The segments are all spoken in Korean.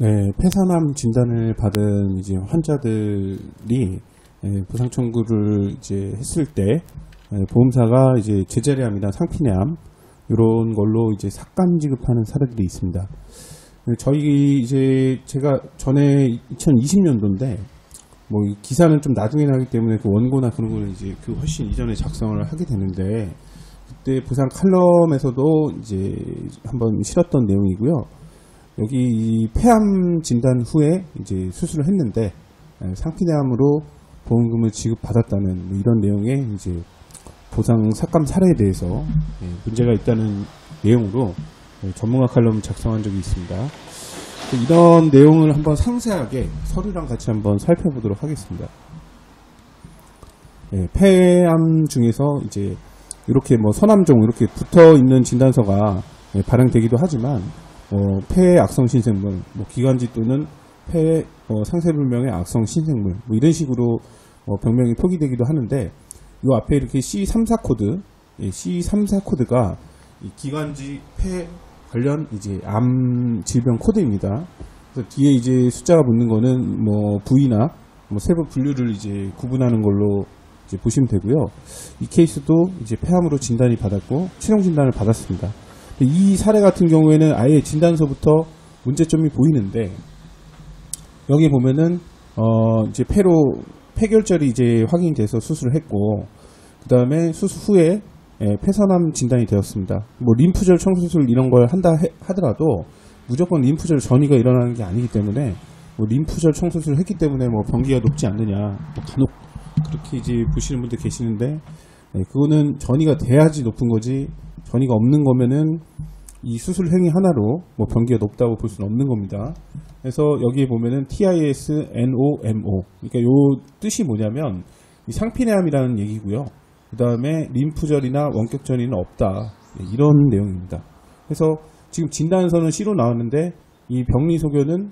네, 폐산암 진단을 받은 이제 환자들이 보상 청구를 이제 했을 때 보험사가 이제 제자리암이나 상피내암 이런 걸로 이제 삭감 지급하는 사례들이 있습니다. 저희 이제 제가 전에 2020년도인데 뭐 이 기사는 좀 나중에 나기 때문에 그 원고나 그런 거는 이제 그 훨씬 이전에 작성을 하게 되는데 그때 보상 칼럼에서도 이제 한번 실었던 내용이고요. 여기 이 폐암 진단 후에 이제 수술을 했는데 상피내암으로 보험금을 지급받았다는 뭐 이런 내용의 이제 보상 삭감 사례에 대해서 문제가 있다는 내용으로 전문가 칼럼을 작성한 적이 있습니다. 이런 내용을 한번 상세하게 서류랑 같이 한번 살펴보도록 하겠습니다. 폐암 중에서 이제 이렇게 뭐 서남종 이렇게 붙어 있는 진단서가 발행되기도 하지만 폐 악성 신생물, 뭐 기관지 또는 폐 상세불명의 악성 신생물 뭐 이런 식으로 병명이 표기되기도 하는데 이 앞에 이렇게 C34 코드, C34 코드가 이 기관지 폐 관련 이제 암 질병 코드입니다. 그래서 뒤에 이제 숫자가 붙는 거는 뭐 부위나 뭐 세부 분류를 이제 구분하는 걸로 이제 보시면 되고요. 이 케이스도 이제 폐암으로 진단이 받았고 치료 진단을 받았습니다. 이 사례 같은 경우에는 아예 진단서부터 문제점이 보이는데 여기 보면은 이제 폐결절이 이제 확인이 돼서 수술을 했고 그 다음에 수술 후에 폐선암 진단이 되었습니다. 뭐 림프절 청수술 이런 걸 한다 하더라도 무조건 림프절 전이가 일어나는 게 아니기 때문에 뭐 림프절 청수술을 했기 때문에 뭐 병기가 높지 않느냐 뭐 간혹 그렇게 이제 보시는 분들 계시는데 그거는 전이가 돼야지 높은 거지 전이가 없는 거면은 이 수술 행위 하나로 뭐 병기가 높다고 볼 수는 없는 겁니다. 그래서 여기에 보면은 TIS-NOMO 그러니까 요 뜻이 뭐냐면 이 상피내암이라는 얘기고요. 그 다음에 림프절이나 원격전이는 없다 이런 내용입니다. 그래서 지금 진단서는 C로 나왔는데 이 병리 소견은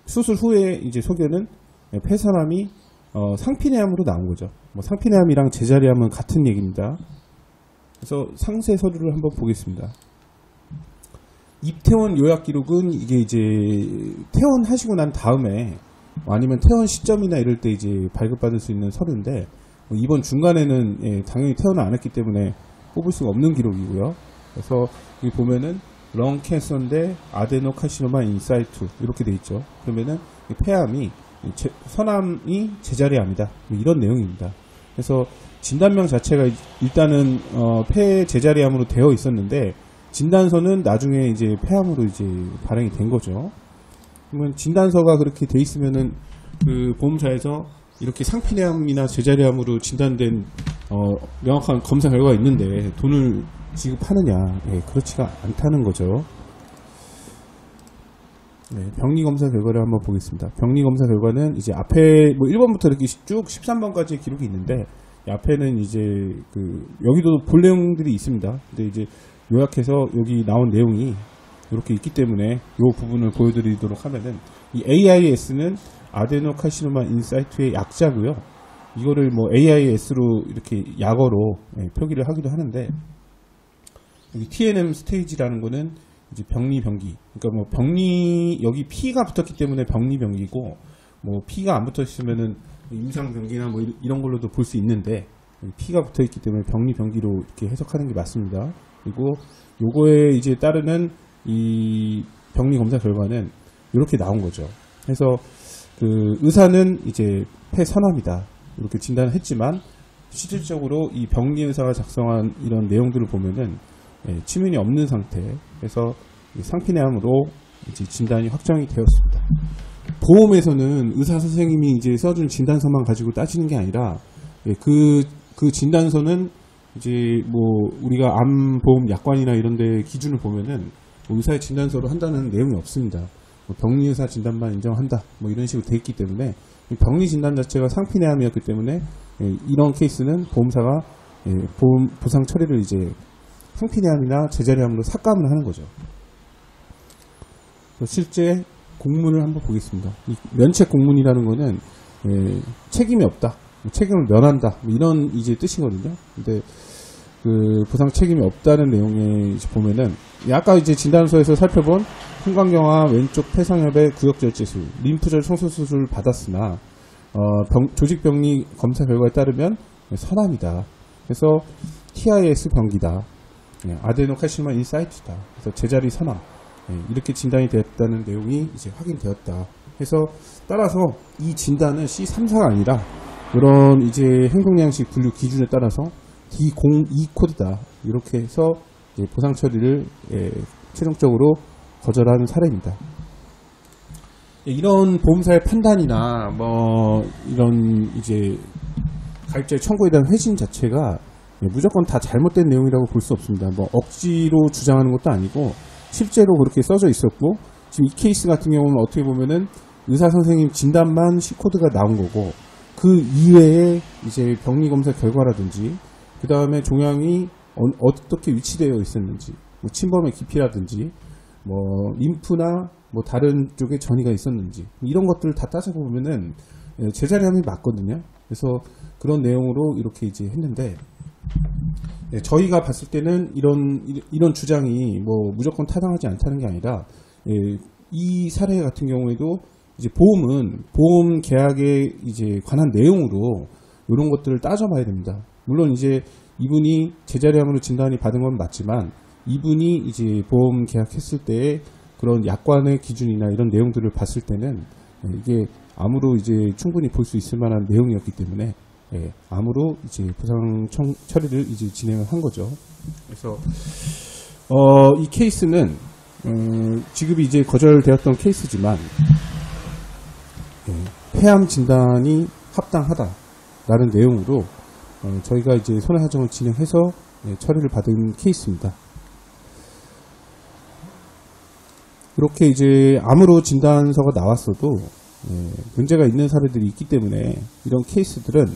수술 후에 이제 소견은 폐선암이 상피내암으로 나온 거죠. 뭐 상피내암이랑 제자리암은 같은 얘기입니다. 그래서 상세 서류를 한번 보겠습니다. 입퇴원 요약 기록은 이게 이제 퇴원하시고 난 다음에 아니면 퇴원 시점이나 이럴 때 이제 발급받을 수 있는 서류인데 이번 중간에는 당연히 퇴원을 안 했기 때문에 뽑을 수가 없는 기록이고요. 그래서 여기 보면은 렁 캔서인데 아데노카시노마 인사이트 이렇게 돼 있죠. 그러면은 폐암이 선암이 제자리암이다 이런 내용입니다. 그래서 진단명 자체가 일단은 폐 제자리암으로 되어 있었는데 진단서는 나중에 이제 폐암으로 이제 발행이 된 거죠. 그러면 진단서가 그렇게 돼 있으면은 그 보험사에서 이렇게 상피내암이나 제자리암으로 진단된 명확한 검사 결과가 있는데 돈을 지급하느냐? 그렇지가 않다는 거죠. 병리 검사 결과를 한번 보겠습니다. 병리 검사 결과는 이제 앞에 뭐 1번부터 이렇게 쭉 13번까지 기록이 있는데 이 앞에는 이제 그 여기도 볼 내용들이 있습니다. 근데 이제 요약해서 여기 나온 내용이 이렇게 있기 때문에 이 부분을 보여드리도록 하면은 이 AIS는 아데노카시노마 인사이트의 약자고요. 이거를 뭐 AIS로 이렇게 약어로 표기를 하기도 하는데 여기 TNM 스테이지라는 거는 이제 병리병기. 그러니까 뭐 병리 여기 P가 붙었기 때문에 병리병기고 뭐 P가 안 붙어 있으면은 임상병기나 뭐 이런 걸로도 볼 수 있는데 P가 붙어 있기 때문에 병리병기로 이렇게 해석하는 게 맞습니다. 그리고 요거에 이제 따르는 이 병리 검사 결과는 이렇게 나온 거죠. 그래서 그 의사는 이제 폐선암이다 이렇게 진단을 했지만 실질적으로 이 병리 의사가 작성한 이런 내용들을 보면은 치민이 없는 상태. 그래서 상피내암으로 이제 진단이 확정이 되었습니다. 보험에서는 의사 선생님이 이제 써준 진단서만 가지고 따지는 게 아니라 그 진단서는 이제 뭐 우리가 암보험 약관이나 이런 데 기준을 보면은 의사의 진단서로 한다는 내용이 없습니다. 병리의사 진단만 인정한다 뭐 이런 식으로 돼 있기 때문에 병리 진단 자체가 상피내암이었기 때문에 이런 케이스는 보험사가 보상 처리를 이제 상피내암이나 제자리암으로 삭감을 하는 거죠. 실제 공문을 한번 보겠습니다. 이 면책 공문이라는 거는 책임이 없다, 책임을 면한다 뭐 이런 이제 뜻이거든요. 근데 그 보상 책임이 없다는 내용에 보면은 아까 이제 진단서에서 살펴본 흥광경화 왼쪽 폐상엽의 구역절제술, 림프절 청소수술 받았으나 조직병리 검사 결과에 따르면 선암이다. 그래서 TIS 병기다. 아데노카시노마 인사이트다. 그래서 제자리 선암. 이렇게 진단이 되었다는 내용이 이제 확인되었다. 해서 따라서 이 진단은 C34가 아니라 그런 이제 행동양식 분류 기준에 따라서 D02 코드다. 이렇게 해서 이제 보상 처리를 최종적으로 거절하는 사례입니다. 이런 보험사의 판단이나 뭐 이런 이제 가입자의 청구에 대한 회신 자체가 무조건 다 잘못된 내용이라고 볼 수 없습니다. 뭐 억지로 주장하는 것도 아니고 실제로 그렇게 써져 있었고, 지금 이 케이스 같은 경우는 어떻게 보면은 의사 선생님 진단만 C코드가 나온 거고, 그 이외에 이제 병리 검사 결과라든지 그 다음에 종양이 어떻게 위치되어 있었는지, 뭐 침범의 깊이라든지 뭐 림프나 뭐 다른 쪽에 전이가 있었는지 이런 것들을 다 따져보면은 제자리암이 맞거든요. 그래서 그런 내용으로 이렇게 이제 했는데, 저희가 봤을 때는 이런 주장이 뭐 무조건 타당하지 않다는 게 아니라, 이 사례 같은 경우에도 이제 보험은 보험 계약에 이제 관한 내용으로 이런 것들을 따져봐야 됩니다. 물론 이제 이분이 제자리암으로 진단이 받은 건 맞지만, 이분이 이제 보험 계약했을 때 그런 약관의 기준이나 이런 내용들을 봤을 때는 이게 암으로 이제 충분히 볼 수 있을 만한 내용이었기 때문에 암으로 이제 보상 처리를 이제 진행을 한 거죠. 그래서 이 케이스는 지급이 이제 거절되었던 케이스지만 폐암 진단이 합당하다라는 내용으로 저희가 이제 손해하정을 진행해서 처리를 받은 케이스입니다. 이렇게 이제 암으로 진단서가 나왔어도 문제가 있는 사례들이 있기 때문에 이런 케이스들은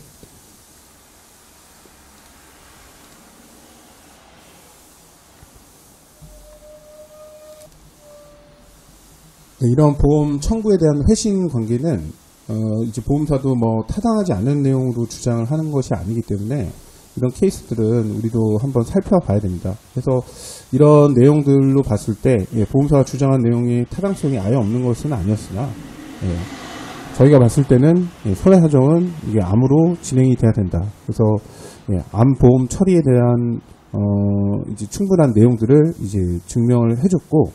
이런 보험 청구에 대한 회신 관계는 이제 보험사도 뭐 타당하지 않은 내용으로 주장을 하는 것이 아니기 때문에 이런 케이스들은 우리도 한번 살펴봐야 됩니다. 그래서 이런 내용들로 봤을 때 보험사가 주장한 내용이 타당성이 아예 없는 것은 아니었으나 저희가 봤을 때는 손해사정은 이게 암으로 진행이 돼야 된다. 그래서 암 보험 처리에 대한 이제 충분한 내용들을 이제 증명을 해줬고,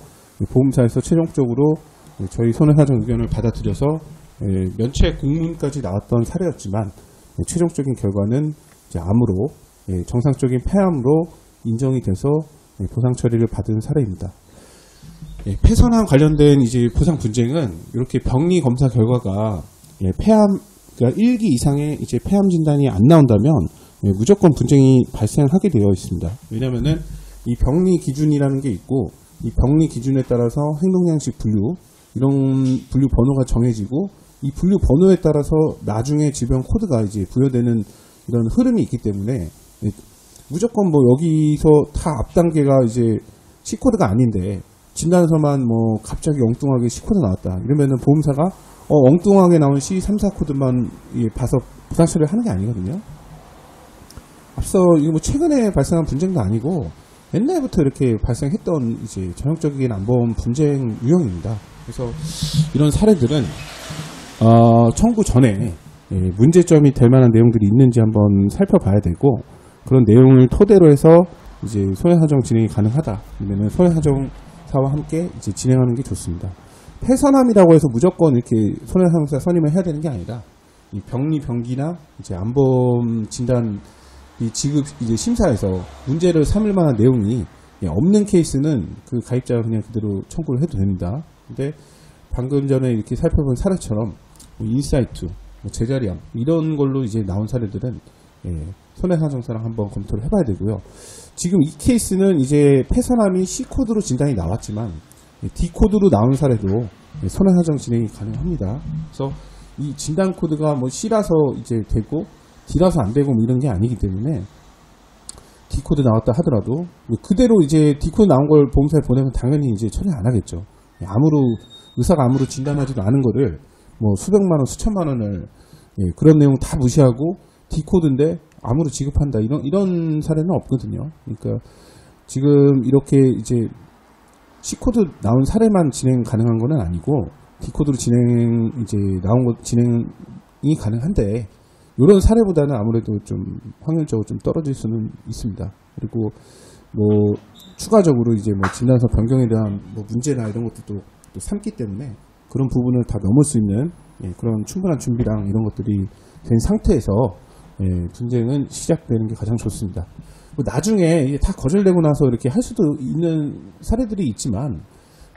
보험사에서 최종적으로 저희 손해사정 의견을 받아들여서 면책 공문까지 나왔던 사례였지만 최종적인 결과는 이제 암으로 정상적인 폐암으로 인정이 돼서 보상 처리를 받은 사례입니다. 폐선암 관련된 이제 보상 분쟁은 이렇게 병리 검사 결과가 폐암, 그러니까 1기 이상의 이제 폐암 진단이 안 나온다면 무조건 분쟁이 발생하게 되어 있습니다. 왜냐하면은 이 병리 기준이라는 게 있고, 이 병리 기준에 따라서 행동양식 분류, 이런 분류 번호가 정해지고, 이 분류 번호에 따라서 나중에 질병 코드가 이제 부여되는 이런 흐름이 있기 때문에 무조건 뭐 여기서 다 앞 단계가 이제 C코드가 아닌데 진단서만 뭐 갑자기 엉뚱하게 C코드 나왔다 이러면은 보험사가 엉뚱하게 나온 C34 코드만 봐서 보상 처리를 하는 게 아니거든요. 앞서 이거 뭐 최근에 발생한 분쟁도 아니고 옛날부터 이렇게 발생했던 이제 전형적인 암보험 분쟁 유형입니다. 그래서 이런 사례들은 청구 전에 문제점이 될 만한 내용들이 있는지 한번 살펴봐야 되고, 그런 내용을 토대로 해서 이제 손해사정 진행이 가능하다. 그러면 손해사정사와 함께 이제 진행하는 게 좋습니다. 폐선암이라고 해서 무조건 이렇게 손해사정사 선임을 해야 되는 게 아니라, 이 병리 병기나 이제 암보험 진단 이 지급 이제 심사에서 문제를 삼을 만한 내용이 없는 케이스는 그 가입자가 그냥 그대로 청구를 해도 됩니다. 근데 방금 전에 이렇게 살펴본 사례처럼 인사이트, 제자리암 이런 걸로 이제 나온 사례들은 손해사정사랑 한번 검토를 해봐야 되고요. 지금 이 케이스는 이제 폐선암이 C코드로 진단이 나왔지만 D코드로 나온 사례도 손해사정 진행이 가능합니다. 그래서 이 진단 코드가 뭐 C라서 이제 되고 D라서 안 되고 뭐 이런 게 아니기 때문에 D코드 나왔다 하더라도 그대로 이제 D코드 나온 걸 보험사에 보내면 당연히 이제 처리 안 하겠죠. 의사가 암으로 진단하지도 않은 거를 뭐 수백만 원, 수천만 원을 그런 내용 다 무시하고 D코드인데 암으로 지급한다 이런 사례는 없거든요. 그러니까 지금 이렇게 이제 C코드 나온 사례만 진행 가능한 건 아니고 D코드로 진행이 가능한데 이런 사례보다는 아무래도 좀 확률적으로 좀 떨어질 수는 있습니다. 그리고 뭐 추가적으로 이제 뭐 진단서 변경에 대한 뭐 문제나 이런 것들도 또 삼기 때문에 그런 부분을 다 넘을 수 있는 그런 충분한 준비랑 이런 것들이 된 상태에서 분쟁은 시작되는 게 가장 좋습니다. 뭐 나중에 이게 다 거절되고 나서 이렇게 할 수도 있는 사례들이 있지만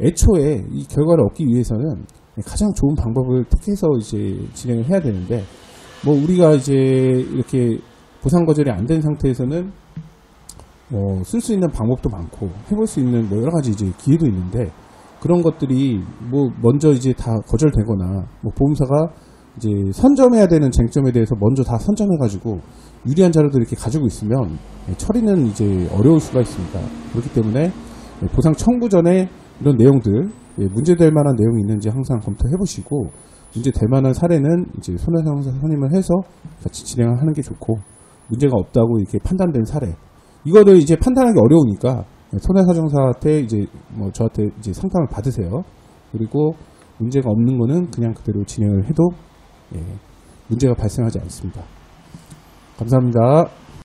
애초에 이 결과를 얻기 위해서는 가장 좋은 방법을 택해서 이제 진행을 해야 되는데 뭐 우리가 이제 이렇게 보상 거절이 안 된 상태에서는 뭐 쓸 수 있는 방법도 많고 해볼 수 있는 뭐 여러 가지 이제 기회도 있는데 그런 것들이 뭐 먼저 이제 다 거절되거나 뭐 보험사가 이제 선점해야 되는 쟁점에 대해서 먼저 다 선점해가지고 유리한 자료들을 이렇게 가지고 있으면 처리는 이제 어려울 수가 있습니다. 그렇기 때문에 보상 청구 전에 이런 내용들 문제될 만한 내용이 있는지 항상 검토해 보시고 문제될 만한 사례는 이제 손해상사 선임을 해서 같이 진행을 하는 게 좋고 문제가 없다고 이렇게 판단된 사례 이거를 이제 판단하기 어려우니까 손해사정사한테 이제 뭐 저한테 이제 상담을 받으세요. 그리고 문제가 없는 거는 그냥 그대로 진행을 해도 문제가 발생하지 않습니다. 감사합니다.